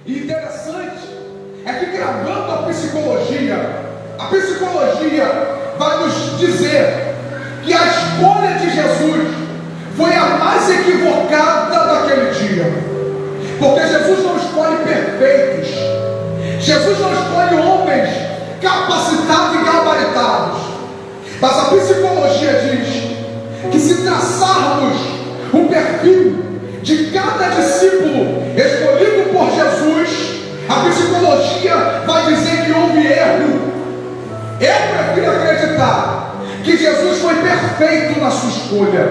E interessante é que, gravando a psicologia vai nos dizer que a escolha de Jesus foi a mais equivocada daquele dia. Porque Jesus não escolhe perfeitos, Jesus não escolhe homens capacitados e gabaritados. Mas a psicologia diz que, se traçarmos o perfil de cada discípulo escolhido por Jesus, a psicologia vai dizer que houve erro. Eu prefiro acreditar que Jesus foi perfeito na sua escolha.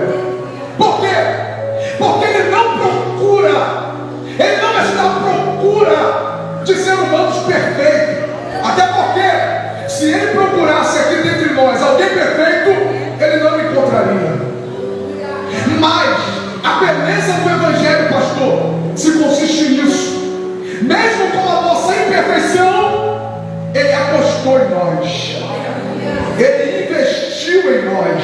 Por quê? Porque Ele não está à procura de ser humanos perfeitos. Até porque, se Ele procurasse aqui dentre nós alguém perfeito, Ele não encontraria. Mas a beleza do Evangelho, pastor, se consiste nisso. Mesmo com a nossa imperfeição, Ele apostou em nós, Ele investiu em nós.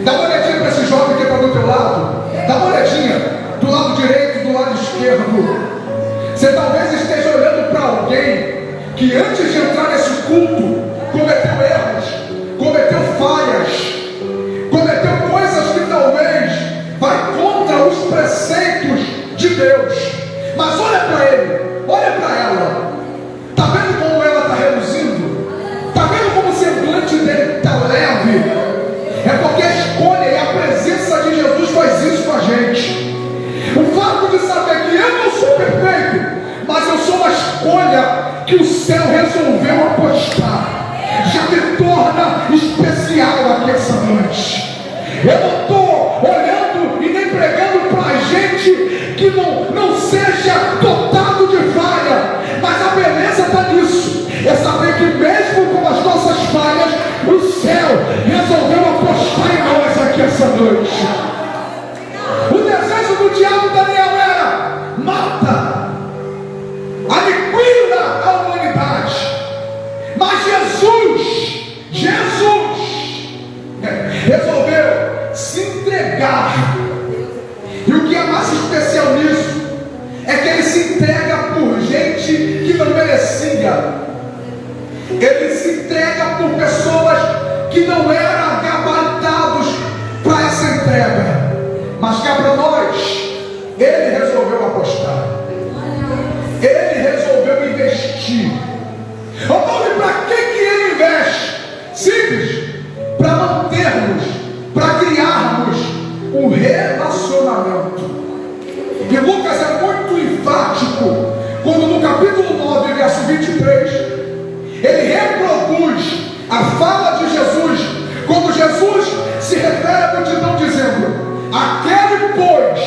Dá uma olhadinha para esse jovem que está do teu lado. Dá uma olhadinha do lado direito e do lado esquerdo. Você talvez esteja olhando para alguém que, antes de entrar nesse culto, cometeu erros, cometeu falhas, cometeu coisas que talvez vai contra os preceitos de Deus. Mas olha para ele, olha para ela. Está vendo como ela está reluzindo? Está vendo como o semblante dele está leve? É porque a escolha e a presença de Jesus faz isso com a gente. O fato de saber que eu não sou perfeito, mas eu sou uma escolha que o céu resolveu apostar, já me torna especial aqui essa noite. Eu não estou olhando e nem pregando para a gente que não seja dotado de falha, mas a beleza está nisso. É saber que, mesmo com as nossas falhas, o céu resolveu apostar em nós aqui essa noite. O desejo do diabo, Daniel, era: mata, aniquila a humanidade. Mas Jesus resolveu se entregar. E o que é mais especial nisso é que Ele se entrega por gente que não merecia. Ele se entrega por pessoas que não eram gabaritados para essa entrega. Mas cá para nós, Ele resolveu apostar, Ele resolveu investir. Para que Ele investe? Simples: para mantermos, para criarmos um relacionamento. E Lucas é muito enfático quando, no capítulo 9, verso 23, ele reproduz a fala de Jesus, quando Jesus se refere à multidão dizendo: aquele, pois,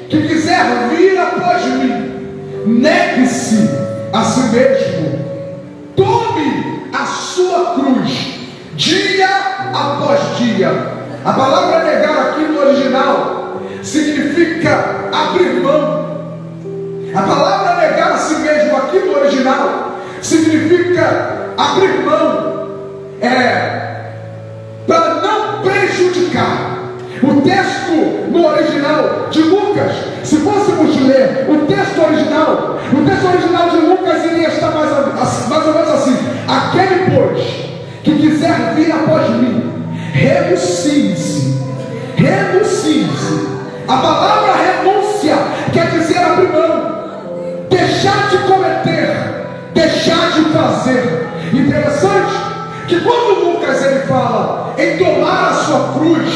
que quiser vir após mim, negue-se a si mesmo, tome a sua cruz, dia após dia. A palavra negar aqui no original significa abrir mão. A palavra negar a si mesmo aqui no original significa abrir mão, para não prejudicar. O texto no original de Lucas, se fôssemos ler o texto original de Lucas iria estar mais ou menos assim: aquele, pois, que quiser vir após mim, renuncie-se. A palavra renúncia quer dizer abrir mão, deixar de cometer, deixar de fazer. Interessante que, quando Lucas ele fala em tomar a sua cruz,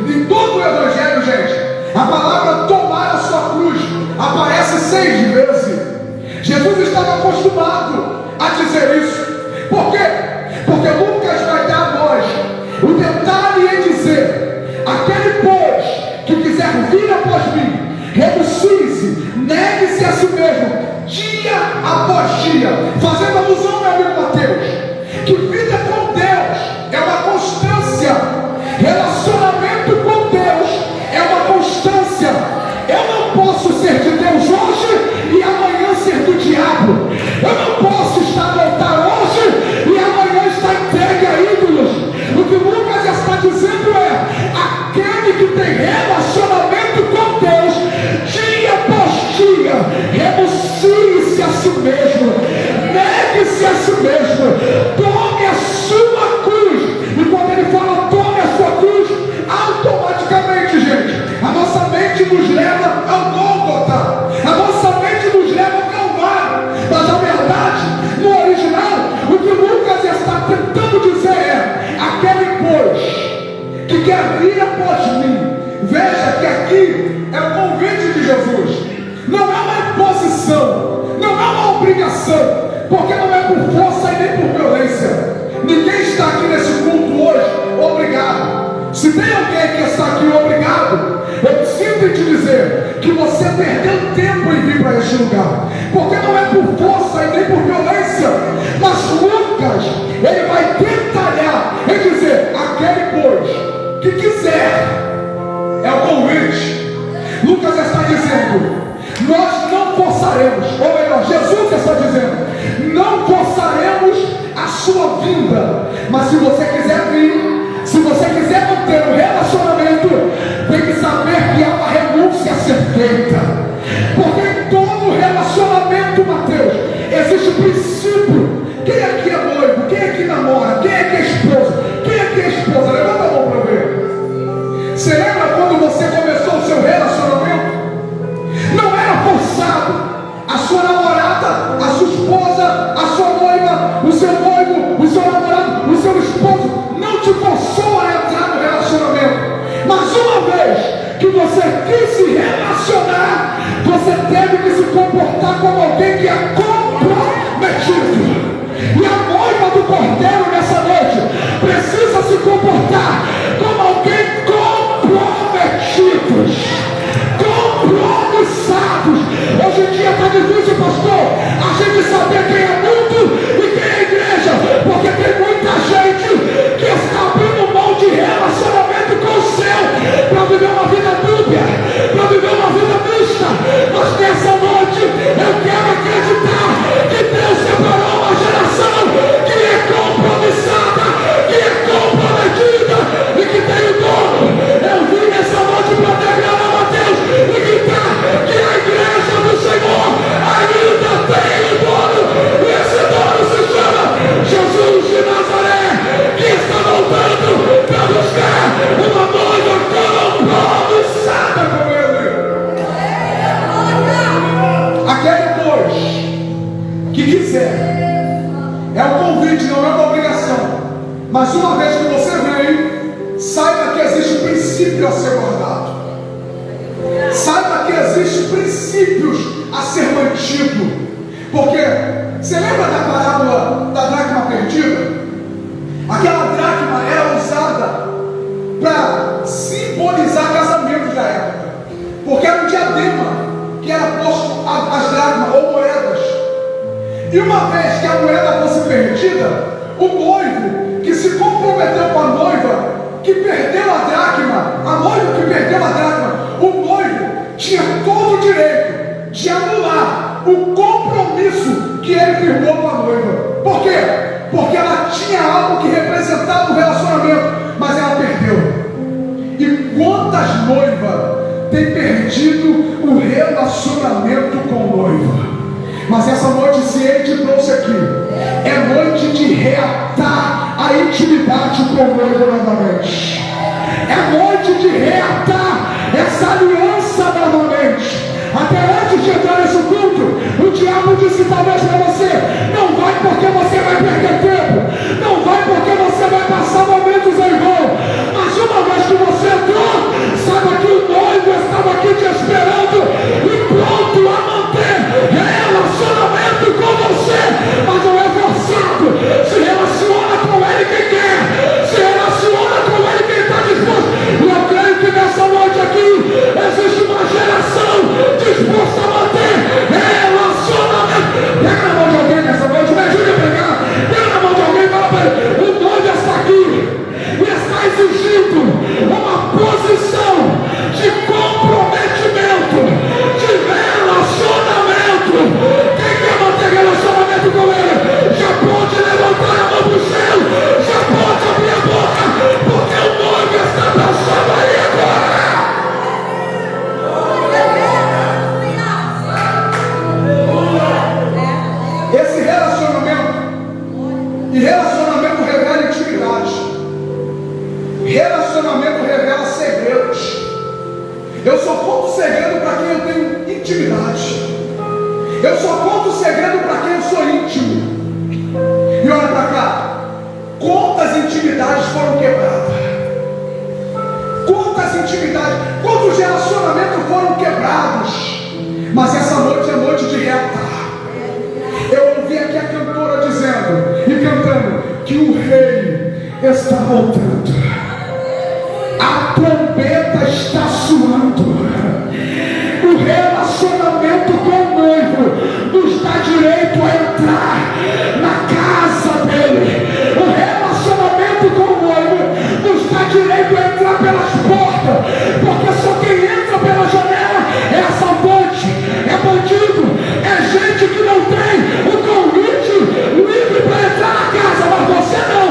em todo o Evangelho, gente, a palavra tomar a sua cruz aparece 6 vezes. Jesus estava acostumado a dizer isso. Por quê? Porque Lucas vai dar a nós o detalhe em dizer: aquele, pois, que quiser vir após mim, renuncie-se, negue-se a si mesmo, dia após dia. Fazendo alusão, meu amigo Mateus, que vida com Deus é uma constância, relacionamento com Deus é uma constância. Eu não posso ser de Deus hoje e amanhã ser do diabo. Eu não posso estar no altar hoje e amanhã estar entregue a ídolos. O que Lucas está dizendo é: aquele que tem relacionamento com Deus, dia após dia, renuncie-se a que quer vir após mim. Veja que aqui é o convite de Jesus. Não é uma imposição, não é uma obrigação, porque não é por força e nem por violência. Ninguém está aqui nesse culto hoje obrigado. Se tem alguém que está aqui obrigado, eu sinto em te dizer que você perdeu tempo em vir para este lugar, porque não é por força e nem por violência. Mas Lucas, ele vai detalhar e dizer: aquele pois que quiser, é o convite. Lucas está dizendo: nós não forçaremos, ou melhor, Jesus está dizendo: não forçaremos a sua vinda, mas se você quiser vir, se você quiser manter um relacionamento, tem que saber que há uma renúncia a ser feita, porque em todo relacionamento, Mateus, existe um princípio. Quem aqui é noivo? Quem aqui namora? Quem aqui é esposa? Quem aqui é esposa? Levanta a mão para ver. Você lembra quando você começou o seu relacionamento? Não era forçado. A sua namorada, a sua esposa, a sua noiva, o seu noivo, o seu namorado, o seu esposo não te forçou a entrar no relacionamento. Mas uma vez que você quis se relacionar, você teve que se comportar como alguém que é comprometido. E a noiva do Cordeiro nessa noite precisa se comportar como alguém comprometidos, compromissados. Hoje em dia está difícil, pastor, a gente saber quem é mundo e quem é igreja, porque tem muita gente que está abrindo mão de relacionamento com o céu para viver uma vida dúbia, para viver uma vida mista. Mas nessa noite eu quero acreditar que Deus separou uma geração que é compromissada, que é comprometida e que tem o dono. Eu vim nessa noite para declarar a Deus e gritar que a igreja do Senhor ainda tem o dono, e esse dono se chama Jesus de Nazaré, que está voltando para buscar uma noiva compromissada com ele. Aquele, pois, que quiser, é um convite, não é uma obrigação. Mas uma vez que você veio, saiba que existe princípio a ser guardado. Saiba que existem princípios a ser mantido. Porque você lembra da parábola da dracma perdida? Aquela dracma era usada para simbolizar casamentos da época, porque era um diadema que era posto às dracmas ou moedas. E uma vez que a moeda fosse perdida, o noivo que se comprometeu com a noiva que perdeu a dracma, a noiva que perdeu a dracma, o noivo tinha todo o direito de anular o compromisso que ele firmou com a noiva. Por quê? Porque ela tinha algo que representava o relacionamento, mas ela perdeu. E quantas noivas têm perdido o relacionamento com o noivo? Mas essa noite, se ele te trouxe aqui, é noite de reatar a intimidade com o noivo novamente. É noite de reatar essa aliança novamente. Até antes de entrar nesse culto, o diabo disse talvez para você: não vai porque você vai perder tempo, não vai porque você vai passar momentos em vão. Mas uma vez que você entrou, saiba que o noivo estava aqui te esperando e pronto a manter relacionamento com você. Mas não é forçado. Se relaciona com ele quem quer, se relaciona com ele quem está disposto. E eu creio que nessa noite aqui existe uma geração disposta a manter relacionamento. Pega na mão de alguém nessa noite, me ajude a pegar. Pega na mão de alguém e fala para ele: o noivo está aqui e está exigindo uma posição de comprometimento, de relacionamento. Quem quer manter relacionamento com ele, já pode levantar a mão para o céu, já pode abrir a boca, porque o noivo está passando aí agora. Esse relacionamento, e relacionamento revela intimidade, relacionamento revela segredos. Eu só conto segredo para quem eu tenho intimidade. Eu só conto segredo para quem eu sou íntimo. E olha para cá, quantas intimidades foram quebradas? quantas intimidades, quantos relacionamentos foram quebrados. Mas essa noite é noite de reatar. Eu ouvi aqui a cantora dizendo e cantando que o rei está voltando. A trombeta está soando. O relacionamento com o noivo nos dá direito a entrar na casa dele. O relacionamento com o noivo nos dá direito a entrar pelas portas, porque só quem entra pela janela é assaltante, é bandido, é gente que não tem o convite livre para entrar na casa. Mas você não,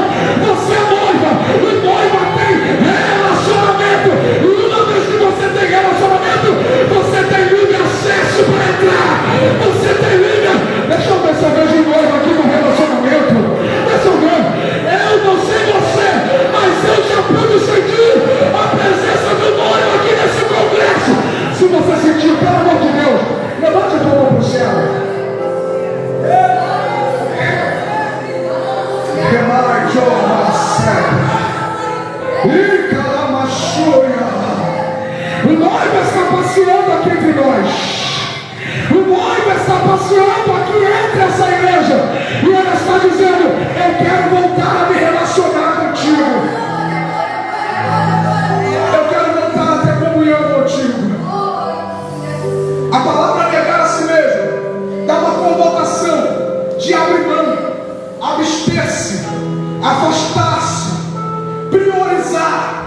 você é noiva, e noiva tem relacionamento, e uma vez que você tem relacionamento, você tem livre acesso para entrar, você tem livre. Deixa eu ver se eu vejo um noivo aqui no relacionamento. Deixa eu ver. Eu não sei você, mas eu já pude sentir a presença do noivo aqui nesse congresso. Se você sentiu, pelo amor de Deus, levante a tua mão para o céu. O noivo está passeando aqui entre nós. O noivo está passeando aqui entre essa igreja. E ele está dizendo: eu quero voltar a me relacionar contigo. Eu quero voltar a ter comunhão contigo. A palavra negar a si mesmo dá uma conotação de abrir mão, abster-se, afastar-se, priorizar.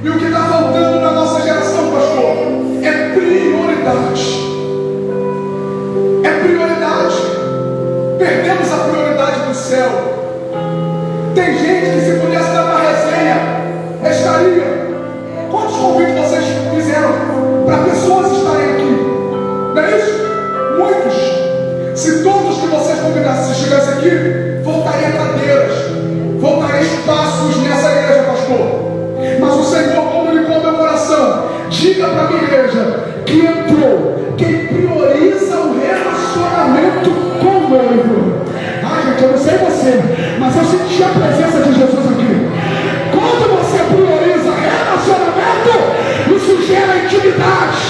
E o que está faltando na nossa geração, pastor, é prioridade. É prioridade. Perdemos a prioridade do céu. Tem gente que, se pudesse dar uma resenha, estaria. Quantos convites vocês fizeram para pessoas estarem aqui? Não é isso? Muitos. Se todos que vocês convidassem chegassem aqui, voltaria cadeiras, voltaria espaços nessa igreja, pastor. Mas o Senhor comunicou ao meu coração: diga para a minha igreja que entrou quem prioriza o relacionamento com o noivo. Ai, gente, eu não sei você, mas eu senti a presença de Jesus aqui. Quando você prioriza relacionamento, isso gera intimidade.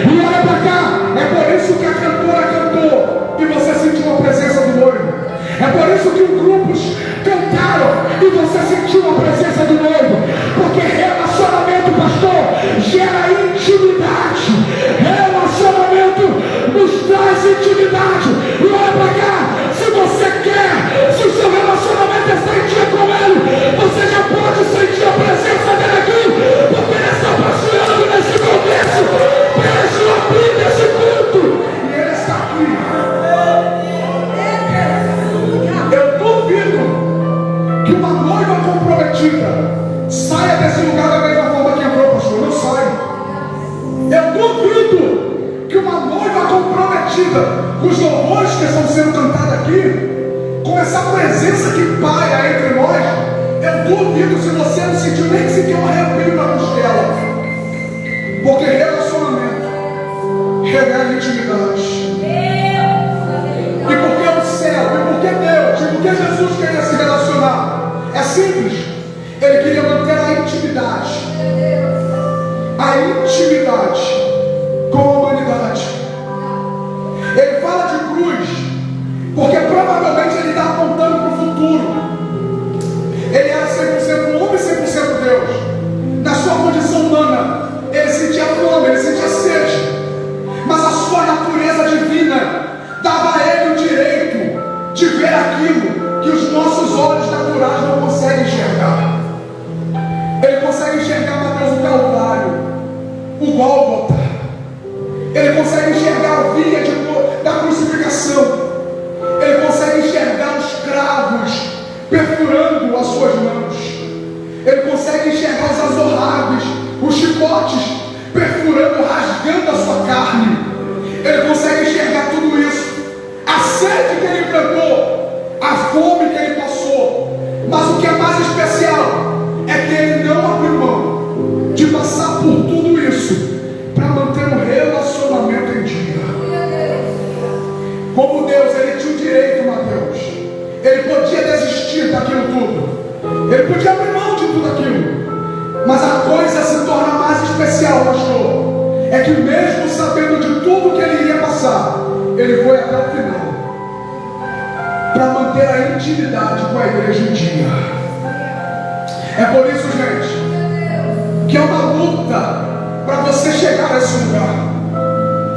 E olha para cá, é por isso que a cantora cantou e você sentiu a presença do noivo. É por isso que os grupos cantaram e você sentiu a presença do noivo. Porque relacionamento, pastor, gera intimidade. Relacionamento nos traz intimidade. E olha para cá, se você quer, se o seu relacionamento está em dia com ele, você já pode sentir a presença dele aqui, porque ele está passeando nesse congresso, pela sua vida, esse culto, e ele está aqui. Eu duvido que uma noiva comprometida saia desse lugar da mesma forma que entrou, pastor. Não sai. Eu duvido que uma noiva comprometida, com os louvores que estão sendo cantados aqui, com essa presença que paira entre nós, eu duvido se você não sentiu nem sequer um arrepio na costela. Porque relacionamento revela intimidade. E porque o céu, e porque Deus, e porque Jesus queria se relacionar, é simples. Ele queria manter a intimidade com a humanidade. Ele fala de cruz porque provavelmente ele está apontando para o futuro. Ele era 100% homem e 100% Deus. Na sua condição humana, ele sentia fome, ele sentia sede, mas a sua natureza divina dava a ele o direito de ver aquilo que os nossos olhos naturais não conseguem enxergar. Ele consegue enxergar, Mateus, o Calvário, o Gólgota. Ele consegue enxergar a via da crucificação. Ele consegue enxergar os cravos perfurando as suas mãos. Ele consegue enxergar os azorrados, os chicotes perfurando, rasgando a sua carne. Ele consegue enxergar tudo isso. A sede que ele enfrentou, a fome que ele passou. Mas o que é mais especial é que ele não abriu mão de passar por tudo isso para manter o relacionamento em dia. Como Deus, ele tinha o direito, Mateus. Ele podia desistir daquilo tudo. Ele podia abrir mão de tudo aquilo. Mas a coisa se torna que mesmo sabendo de tudo que ele iria passar, ele foi até o final, para manter a intimidade com a igreja em dia. É por isso, gente, que é uma luta para você chegar a esse lugar.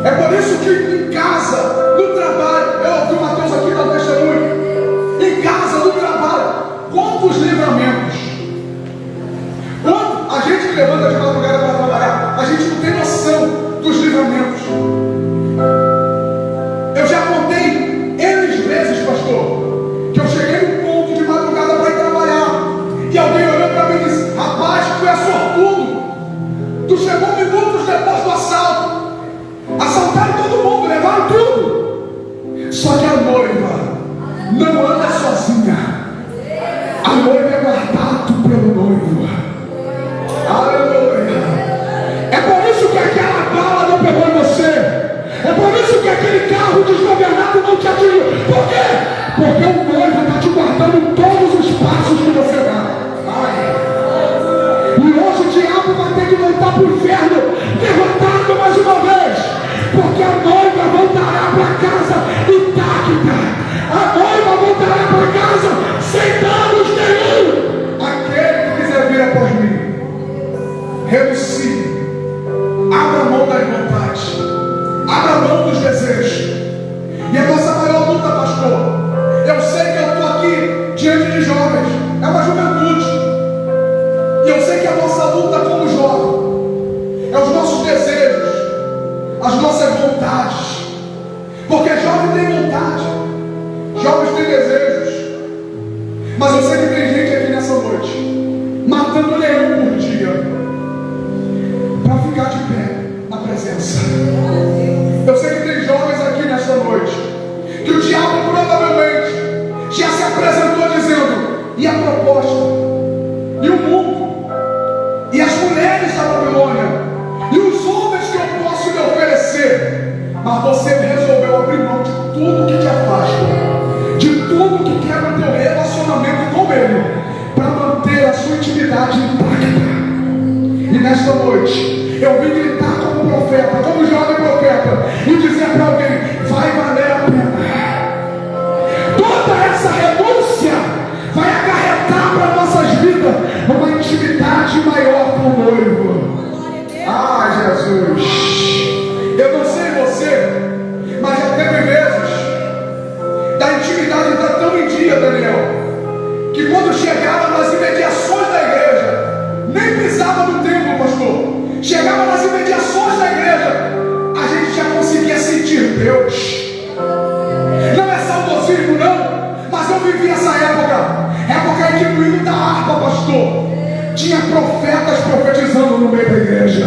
É por isso que em casa, no trabalho, eu ouvi o Mateus aqui dar testemunho, em casa, no trabalho, quantos livramentos, quando a gente que levanta de madrugada para trabalhar, a gente não tem noção dos livramentos. Eu já contei N vezes, pastor, que eu cheguei num ponto de madrugada para ir trabalhar, e alguém olhou para mim e disse: rapaz, tu é sortudo, tu chegou minutos depois do assalto, assaltaram todo mundo, levaram tudo. Só que a noiva não anda sozinha, a noiva é guardada pelo noivo. Aleluia. É por isso que aquela bala não pegou em você, é por isso que aquele carro desgovernado não te atingiu. Por quê? Porque o noivo está te guardando em todos os passos que você dá. E hoje o diabo vai ter que voltar para o inferno derrotado mais uma vez, porque a noiva voltará para casa intacta, a noiva voltará para casa sem danos nenhum. Aquele que quiser vir após mim, renuncie, abra mão das vontades, abra mão dos desejos. E a nossa maior luta, pastor, eu sei que eu estou aqui diante de jovens, é uma juventude, e eu sei que a nossa luta como jovem é os nossos desejos, as nossas vontades, porque jovem tem vontade, jovens têm desejos, mas eu sei que tem gente aqui nessa noite matando leão por dia para ficar de pé na presença. Eu sei que tem jovens aqui nessa noite que o diabo provavelmente já se apresentou dizendo: e a proposta? E o mundo? E as mulheres da Babilônia? E os homens que eu posso lhe oferecer? Mas você resolveu abrir mão de tudo que te afasta, de tudo que quebra teu relacionamento com ele, para manter a sua intimidade intacta. E nesta noite eu vim gritar como profeta, como jovem profeta, e dizer para alguém: vai valer a pena. Toda essa renúncia vai acarretar para nossas vidas uma intimidade maior com o noivo. Ah, Jesus, eu não sei você, mas já teve vezes da intimidade estar tão em dia, Daniel, que quando chegava nas imediações da igreja, nem pisava no templo, pastor, chegava nas imediações da igreja, a gente já conseguia sentir Deus. Não é saudosismo não, mas eu vivi essa época em que no hino da harpa, pastor, tinha profetas profetizando no meio da igreja.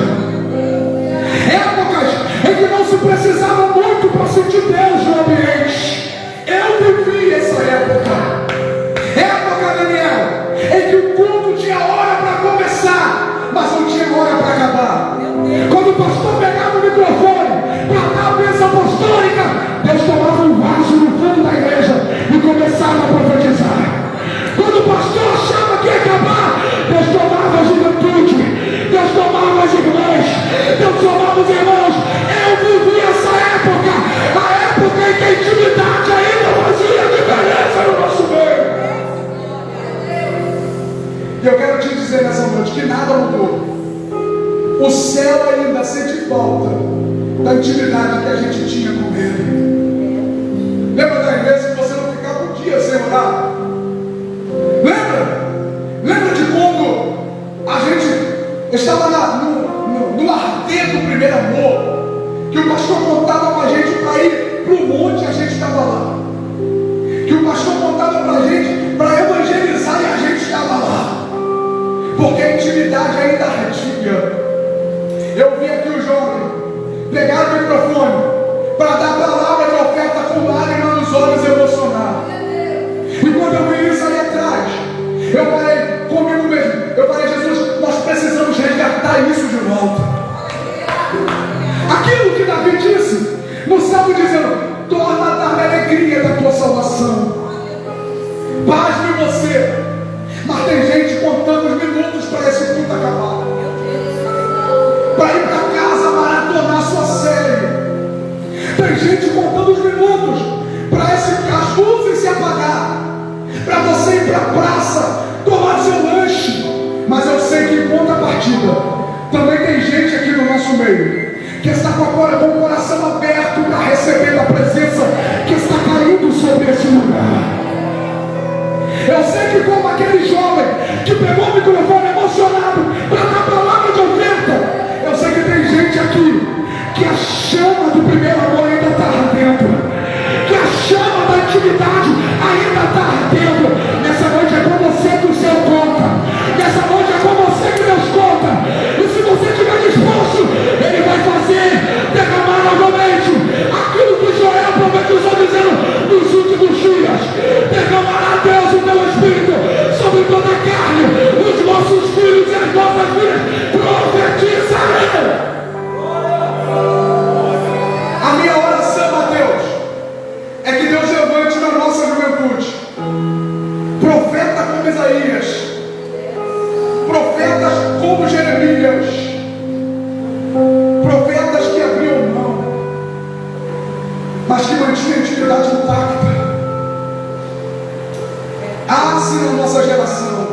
Épocas em que não se precisava muito para sentir Deus no ambiente. Eu vivi essa época, Daniel, em que o culto tinha hora para começar, mas não tinha hora para acabar. Quando o pastor pegava o microfone para dar a bênção apostólica, Deus tomava um vaso no fundo da igreja e começava a profetizar. Quando o pastor achava que ia acabar, Deus tomava a juventude, Deus tomava as irmãs, Deus tomava os irmãos. Eu vivi essa época, a época em que a intimidade ainda fazia diferença no nosso meio. E eu quero te dizer nessa noite que nada mudou. O céu ainda sente falta da intimidade que a gente tinha com Ele. Lembra das vezes que você não ficava um dia sem orar? Lembra de quando a gente estava no arder do primeiro amor, que o pastor contava com a gente para ir para o monte, a gente estava lá, que o pastor contava para a gente para evangelizar e a gente estava lá, porque a intimidade ainda retinha. Eu vi aqui o jovem pegar o microfone para dar palavra de oferta com lágrimas nos olhos, emocionados. E quando eu vi isso ali atrás, eu falei comigo mesmo, Jesus, nós precisamos resgatar isso de volta. Aquilo que Davi disse no Salmo dizendo: torna a dar a alegria da tua salvação. Pasme você. Mas tem gente contando os minutos para esse culto acabar, para ir para casa maratonar Também tem gente aqui no nosso meio que está com o coração aberto para receber a presença que está caindo sobre esse lugar. Eu sei que como aquele jovem que pegou o microfone emocionado para dar palavra de oferta, eu sei que tem gente aqui que a chama do primeiro amor ainda está ardendo, que a chama da intimidade ainda está ardendo. Nessa noite é com você que o céu conta, nessa noite é com você que Deus conta, e se você estiver disposto, Ele vai fazer derramar novamente aquilo que Joel profetizou dizendo nos últimos dias: derramará Deus o teu Espírito sobre toda a carne, os nossos filhos e as nossas filhas profetizarão. A minha oração a Deus é que Deus levante na nossa juventude profeta como Isaías, profetas como Jeremias, profetas que abriam mão, mas que mantinham a intimidade intacta. Ah, se na nossa geração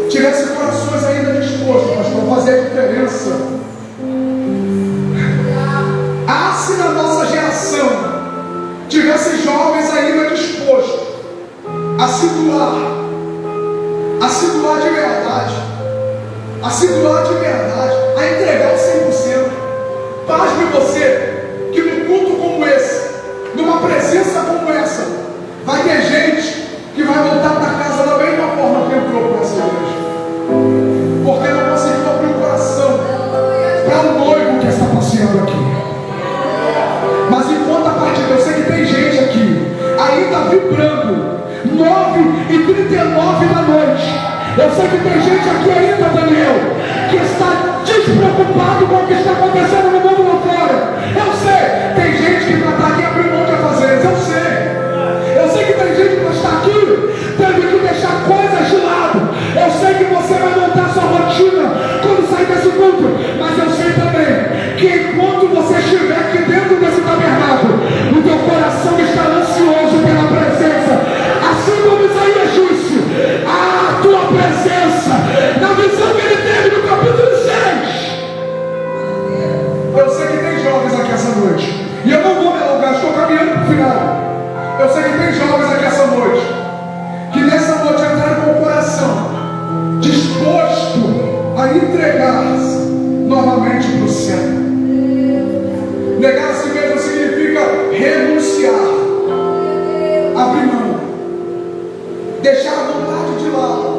tivesse corações ainda dispostos, mas para fazer a diferença. Ah, se na nossa geração tivesse jovens ainda dispostos a se doar de verdade, a entregar o 100%. Pasme você que num culto como esse, numa presença como essa, vai ter gente que vai voltar para casa da mesma forma que entrou para essa igreja, porque não conseguiu abrir o coração para o noivo que está passeando aqui. Mas enquanto a parte de eu sei que tem gente aqui ainda vibrando 9h39 da noite. Eu sei que tem gente aqui ainda, Daniel, que está despreocupado com o que está acontecendo no mundo lá fora. Eu sei, tem gente que para estar aqui abriu mão de fazer. Eu sei que tem gente que para estar aqui teve que deixar coisas de lado. Eu sei que você vai montar sua rotina quando sair desse culto, mas eu sei também que enquanto você estiver aqui dentro desse tabernáculo, o teu coração estará ansioso pela presença, assim como Isaías disse: a tua presença, na visão que ele teve no capítulo 6. Eu sei que tem jovens aqui essa noite, e eu não vou me alongar, estou caminhando para o final. Eu sei que tem jovens aqui essa noite, que nessa noite entraram com o coração disposto a entregar-se novamente para o céu. Negar a si mesmo significa renunciar, abrir mão, deixar a vontade de lado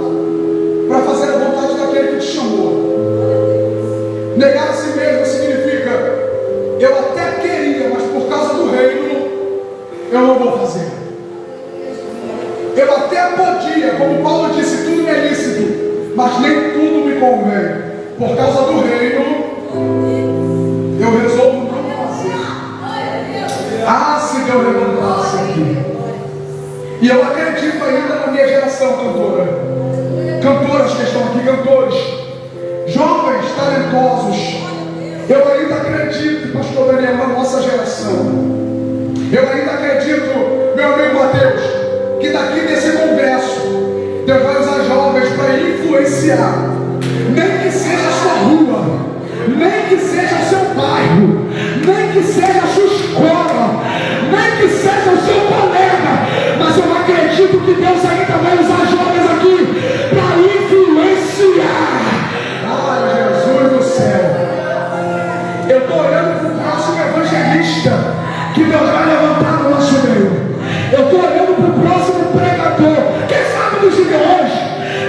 para fazer a vontade daquele que te chamou. Negar a si mesmo significa: eu até queria, mas por causa do reino eu não vou fazer. Eu até podia, como Paulo disse, tudo me é lícito, mas nem tudo me convém. Por causa do reino eu resolvo não fazer. Ah, se Deus levantasse aqui. E eu acredito ainda na minha geração, cantoras que estão aqui, cantores, jovens, talentosos. Eu ainda acredito, pastor Daniel, na nossa geração. Eu ainda acredito, meu amigo Mateus, que daqui desse congresso Deus vai usar jovens para influenciar, nem que seja a sua rua, nem que seja o seu bairro, nem que seja a sua escola, nem que seja o seu colega, mas eu acredito que Deus ainda vai usar jovens aqui para influenciar. Ai, Jesus do céu, eu estou olhando para o próximo evangelista que Deus vai levantar no nosso meio. Eu estou olhando para o próximo pregador, quem sabe dos Gideões,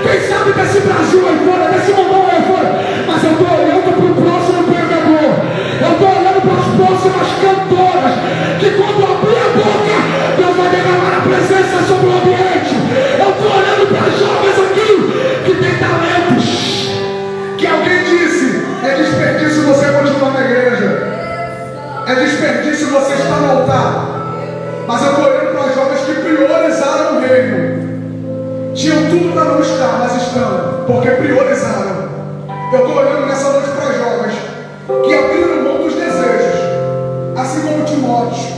quem sabe desse Brasil aí fora, desse mundão aí fora, mas eu estou olhando para o próximo pregador, eu estou olhando para as próximas cantoras, que quando abrir a boca, Deus vai derramar a presença sobre o ambiente. Eu estou olhando para jovens aqui, que têm talentos, que alguém disse: é desperdício você continuar na igreja, é desperdício você estar no altar. Mas eu estou olhando para jovens que priorizaram o reino. Tinham tudo para não estar, mas estão, porque priorizaram. Eu estou olhando nessa noite para jovens que abriram mão dos desejos, assim como Timóteo,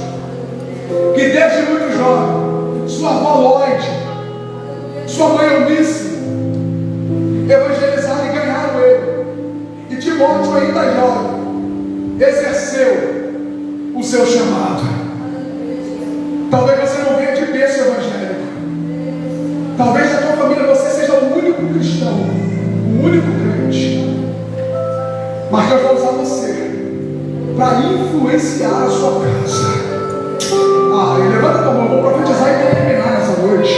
que desde muito jovem, sua avó Lloyd, sua mãe Eunice, evangelizaram e ganharam ele. para influenciar a sua casa. Levanta a mão, eu vou profetizar e vou terminar nessa noite.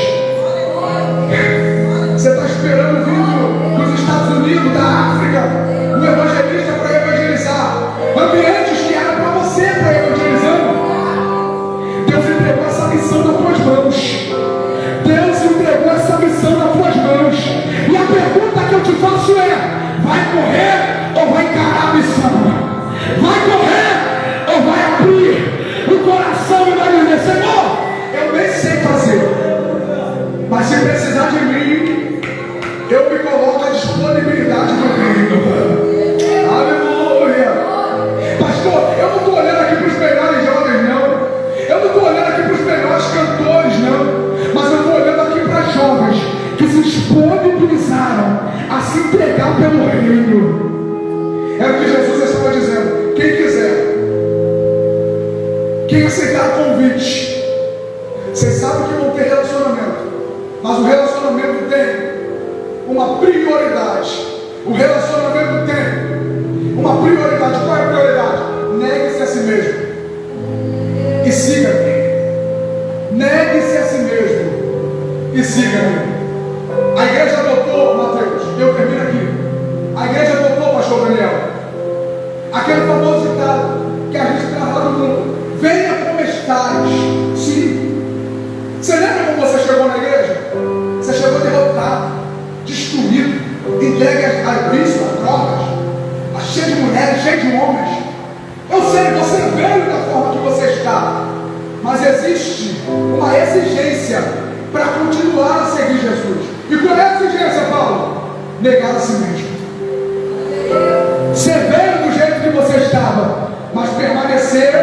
Você está esperando vir dos Estados Unidos, da África, um evangelista para evangelizar ambientes que eram para você para evangelizando. Deus entregou essa missão nas tuas mãos. Deus entregou essa missão nas tuas mãos. E a pergunta que eu te faço é: vai correr ou vai encarar a missão? Vai correr ou vai abrir o coração e vai dizer: Senhor, eu nem sei fazer, mas se precisar de mim, eu me coloco à disponibilidade do reino. Aleluia. Pastor, eu não estou olhando aqui para os melhores jovens, não. Eu não estou olhando aqui para os melhores cantores, não. Mas eu estou olhando aqui para jovens que se disponibilizaram a se entregar pelo reino. É o que Jesus estava dizendo: quem quiser, quem aceitar o convite, vocês sabem que vão ter relacionamento, mas o relacionamento tem uma prioridade. O relacionamento tem uma prioridade. Qual é a prioridade? Negue-se a si mesmo e siga-me. Negue-se a si mesmo e siga-me. A igreja adotou, Mateus, eu termino aqui. A igreja adotou, pastor Daniel, aquele famoso ditado que a gente traz lá no mundo: venha como estás. Sim. Você lembra como você chegou na igreja? Você chegou derrotado, destruído, entregue às vícios, às drogas, cheio de mulheres, cheio de homens. Eu sei, você veio da forma que você está, mas existe uma exigência para continuar a seguir Jesus. E qual é a exigência, Paulo? Negar a si mesmo. Você veio do jeito que você estava, mas permanecer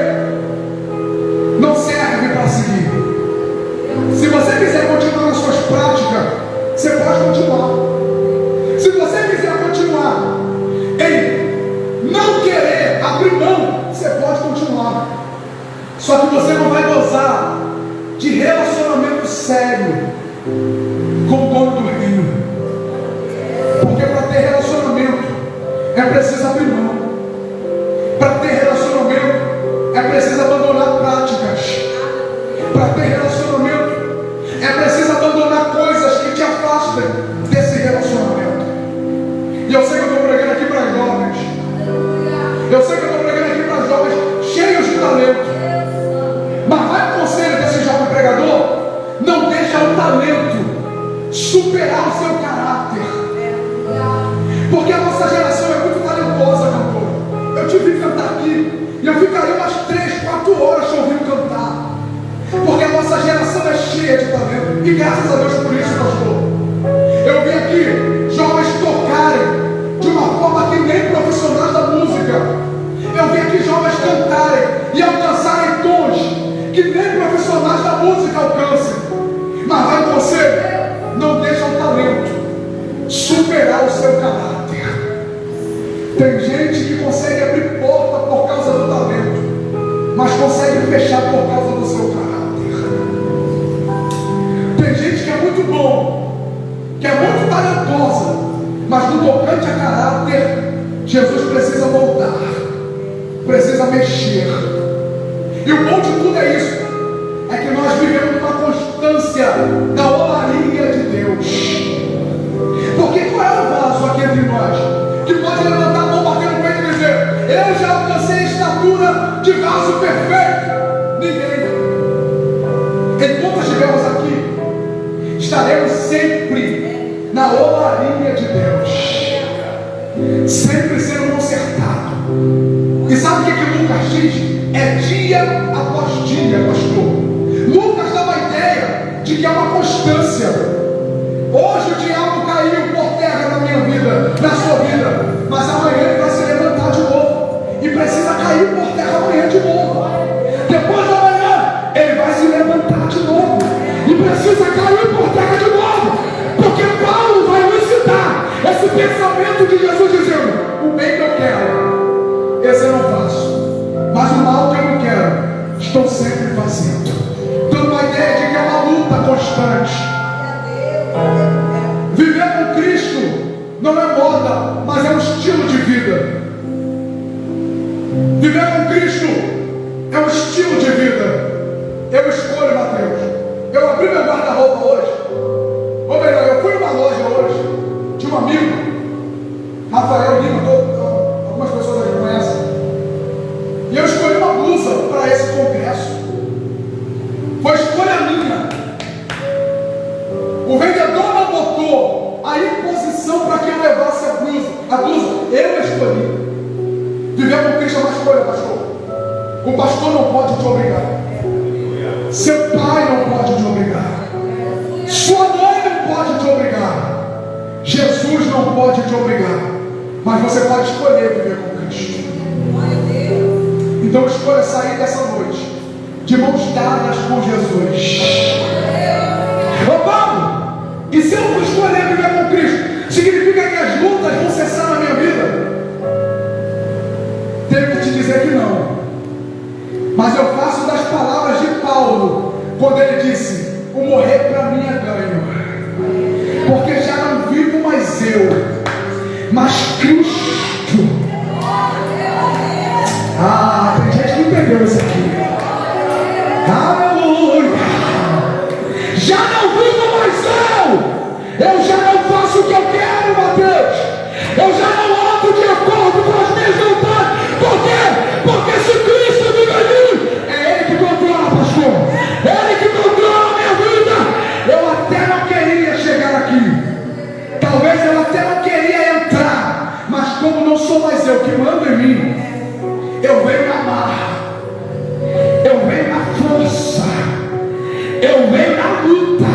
não serve para seguir. Se você quiser continuar nas suas práticas, você pode continuar. Se você quiser continuar em não querer abrir mão, você pode continuar. Só que você não vai gozar de relacionamento sério com o dono do reino. Porque para ter relacionamento é preciso abrir mão. Para ter relacionamento é preciso abandonar práticas. Para ter relacionamento é preciso abandonar coisas que te afastem desse relacionamento. E eu sei que eu estou pregando aqui para jovens. Eu sei que eu estou pregando aqui para jovens cheios de talento. Mas vai o conselho desse jovem pregador: não deixa o talento superar o seu caráter. Porque a nossa geração é muito talentosa, cantor. Eu te vi cantar aqui e eu ficaria umas 3, 4 horas te ouvindo cantar. Porque a nossa geração é cheia de talento. E graças a Deus por isso, pastor. Eu vi aqui jovens tocarem de uma forma que nem profissionais da música. Eu vi aqui jovens cantarem e alcançarem tons que nem profissionais da música alcançam. Mas vai você, não deixa o talento superar o seu caráter. Tem gente que consegue abrir porta por causa do talento, mas consegue fechar por causa do seu caráter. Tem gente que é muito bom, que é muito talentosa, mas no tocante a caráter, Jesus precisa voltar, precisa mexer. E o bom de tudo é isso, é que nós vivemos uma constância da olaria de Deus. Porque qual é o vaso aqui entre nós que pode levantar a mão, bater no peito e dizer: eu já alcancei a estatura de vaso perfeito? Ninguém. Enquanto estivermos aqui, estaremos sempre na olaria de Deus, sempre sendo consertado. E sabe o que Lucas diz? É dia após dia, pastor. Lucas dá uma ideia de que é uma constância. Hoje o diabo caiu por terra na minha vida, na sua vida, mas amanhã ele vai se levantar de novo e precisa cair por terra amanhã de novo. Depois da manhã ele vai se levantar de novo e precisa cair por terra de novo, porque Paulo vai nos citar esse pensamento de Jesus dizendo: o bem que eu quero, esse eu não faço, mas o mal que eu não quero, estou sempre fazendo. Dando uma ideia de que é uma luta constante. Viver Rafael Lima, algumas pessoas aqui conhecem. E eu escolhi uma blusa para esse congresso. Foi escolha minha. O vendedor não botou a imposição para que eu levasse a blusa. Eu escolhi. Viver com Cristo é uma escolha, pastor. O pastor não pode te obrigar. Seu pai não pode te obrigar. Sua mãe não pode te obrigar. Jesus não pode te obrigar. Mas você pode escolher viver com Cristo. Então escolha sair dessa noite de mãos dadas com Jesus. Vamos! E se eu não escolher viver com Cristo, significa que as lutas vão cessar na minha vida? Tenho que te dizer que não. Mas eu faço das palavras de Paulo, quando ele disse: o morrer para mim é ganho, porque já não vivo mais eu, mas Cristo. Tem gente que entendeu isso aqui. Aleluia. Já não vivo mais eu já não faço o que eu quero, Mateus. Eu já não ando de acordo com as minhas vontades. Por quê? Porque se Cristo vive em mim, é Ele que controla, pastor. Ele que controla a minha vida. Eu até não queria chegar aqui. Talvez eu até não queria entrar. Mas como não sou mais eu que mando em mim, eu venho na marra, eu venho na força, eu venho na luta.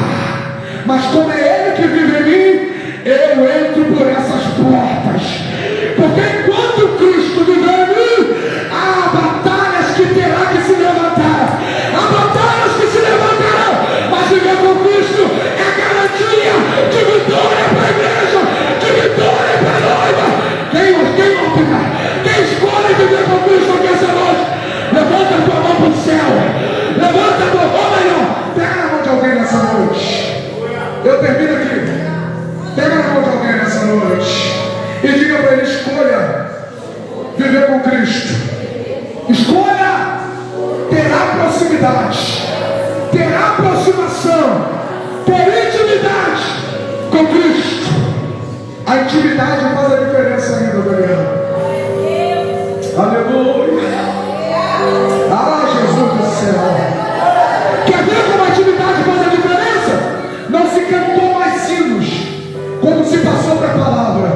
Mas como é Ele que vive em mim, eu entro por essas portas. Porque enquanto Cristo vive em mim, há batalhas que terá que se levantar. Há batalhas que se levantarão. Mas viver com Cristo é garantia de vitória para a igreja, de vitória para a noiva. Quem opina? Quem escolhe viver com Cristo aqui essa noite? Levanta a tua mão para o céu. Levanta a tua mão, melhor. Pega na mão de alguém nessa noite. Eu termino aqui. Pega na mão de alguém nessa noite e diga para ele: escolha viver com Cristo. Escolha terá proximidade, terá aproximação, ter intimidade com Cristo. A intimidade faz a diferença ainda, Daniel. Aleluia. Jesus do céu. Quer ver como a intimidade faz a diferença? Não se cantou mais hinos quando se passou para a palavra.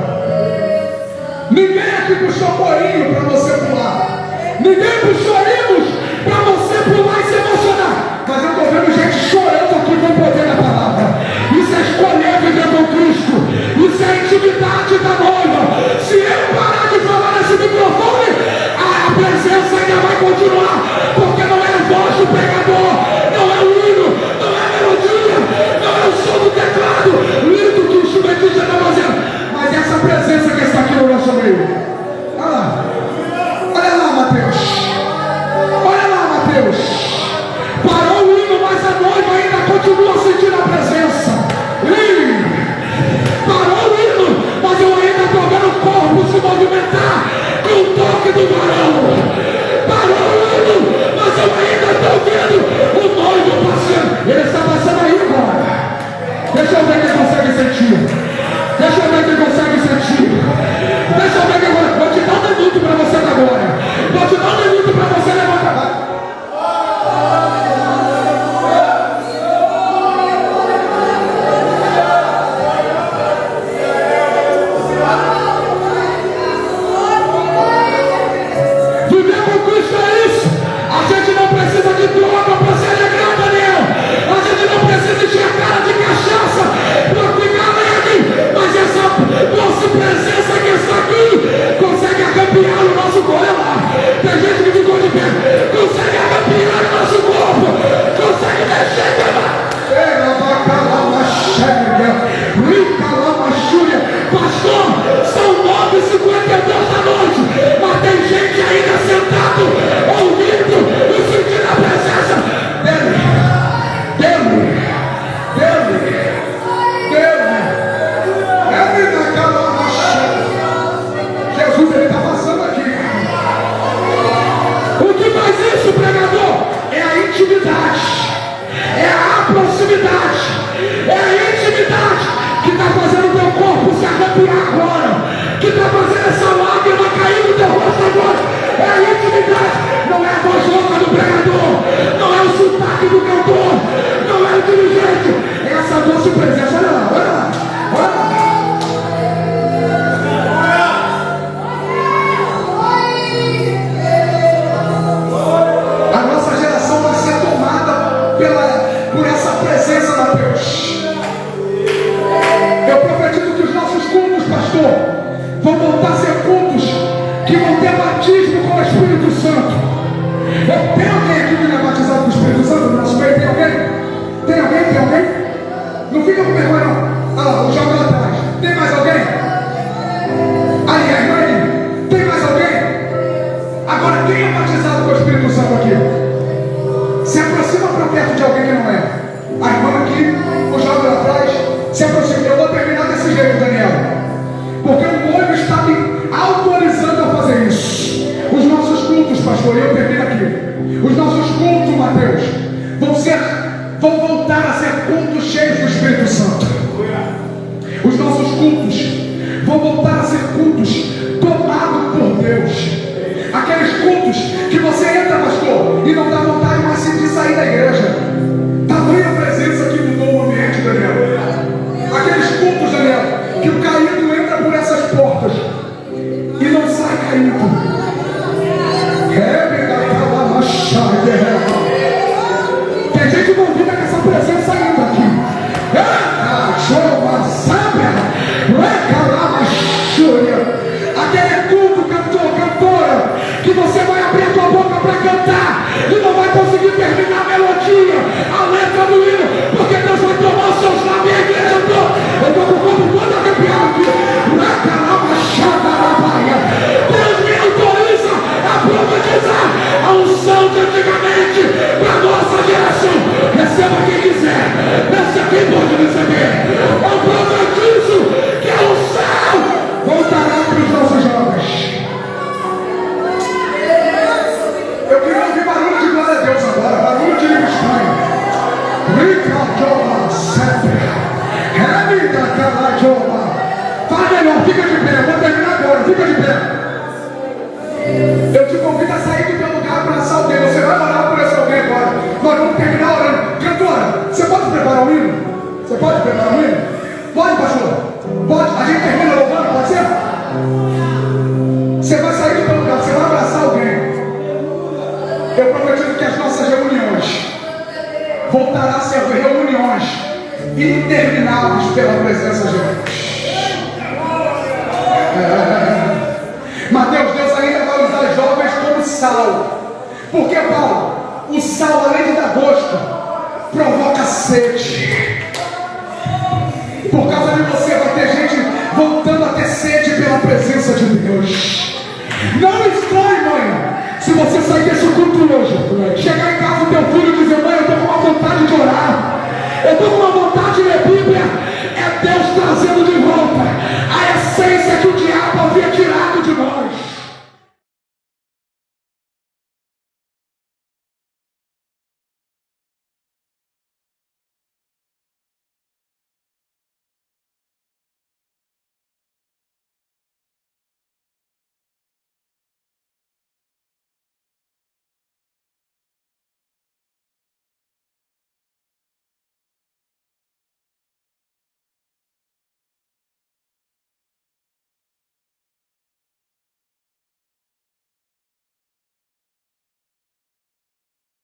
Ninguém aqui puxou corinho para você pular. Ninguém puxou hinos para você pular e se emocionar. Mas eu estou vendo gente chorando aqui com o poder da palavra. Isso é escolher viver com Cristo. Isso é intimidade da noiva. Se eu parar de falar nesse microfone, a presença ainda vai continuar. Porque não é a voz do pregador, não é o hino, não é a melodia, não é o som do teclado, lindo que o instrumentista está fazendo, mas essa presença que está aqui no nosso meio. Olha lá, Mateus. Olha lá, Mateus. Parou o hino, mas a noiva ainda continua sentindo a presença. Parou o hino, mas eu ainda estou voltar a ser cultos que vão ter batismo com o Espírito Santo. Tem alguém aqui que não é batizado com o Espírito Santo no nosso meio? Tem alguém? Tem alguém? Tem alguém? Não fica com vergonha não. Olha lá, o jogo lá atrás. Tem mais alguém? Aí, a irmã aí. Tem mais alguém? Agora, quem é batizado com o Espírito Santo aqui? Se aproxima para perto de alguém que não é. A irmã aqui, o jovem lá atrás, se aproxima. Eu vou terminar desse jeito, Daniel, porque o noivo está me autorizando a fazer isso. Os nossos cultos, pastor, eu termino aqui. Os nossos cultos, Mateus, vão voltar a ser cultos cheios do Espírito Santo. Os nossos cultos vão voltar a ser cultos tomados por Deus. Aqueles cultos que você entra, pastor, e não dá vontade mais de sair da igreja. Tamanha presença que mudou o ambiente, Daniel. Aqueles cultos, Daniel, que o caído entra por essas portas e não sai caído. Tem gente envolvida com essa presença ainda aqui. Aquele culto, cantor, cantora, que você vai abrir a tua boca para cantar e não vai conseguir terminar a melodia, a letra do hino, porque Deus vai tomar os seus lábios. Eu estou com o corpo todo arrepiado aqui. Deus me autoriza a profetizar a unção de antigamente para a nossa geração. Receba quem quiser, esse aqui pode receber. Eu profetizo que a unção voltará para os nossos jovens. Eu queria ouvir barulho de glória a Deus agora, barulho de língua estranha. Fala melhor, fica de pé, eu vou terminar agora, fica de pé. Eu te convido a sair do teu lugar para abraçar alguém. Você vai orar por esse alguém agora. Nós vamos terminar orando. Cantora, você pode preparar o hino? Você pode preparar o hino? Pode, pastor? Pode? A gente termina louvando, pode ser? Você vai sair do teu lugar, você vai abraçar alguém. Eu prometi que as nossas reuniões voltará a ser reuniões intermináveis pela presença de Deus. Mateus, Deus ainda vai usar jovens como sal. Porque, Paulo, o sal, além de dar gosto, provoca sede. Por causa de você vai ter gente voltando a ter sede pela presença de Deus. Não estranhe, mãe, se você sair desse culto hoje, chegar em casa do teu filho e dizer: mãe, eu estou com uma vontade de orar, eu estou com uma vontade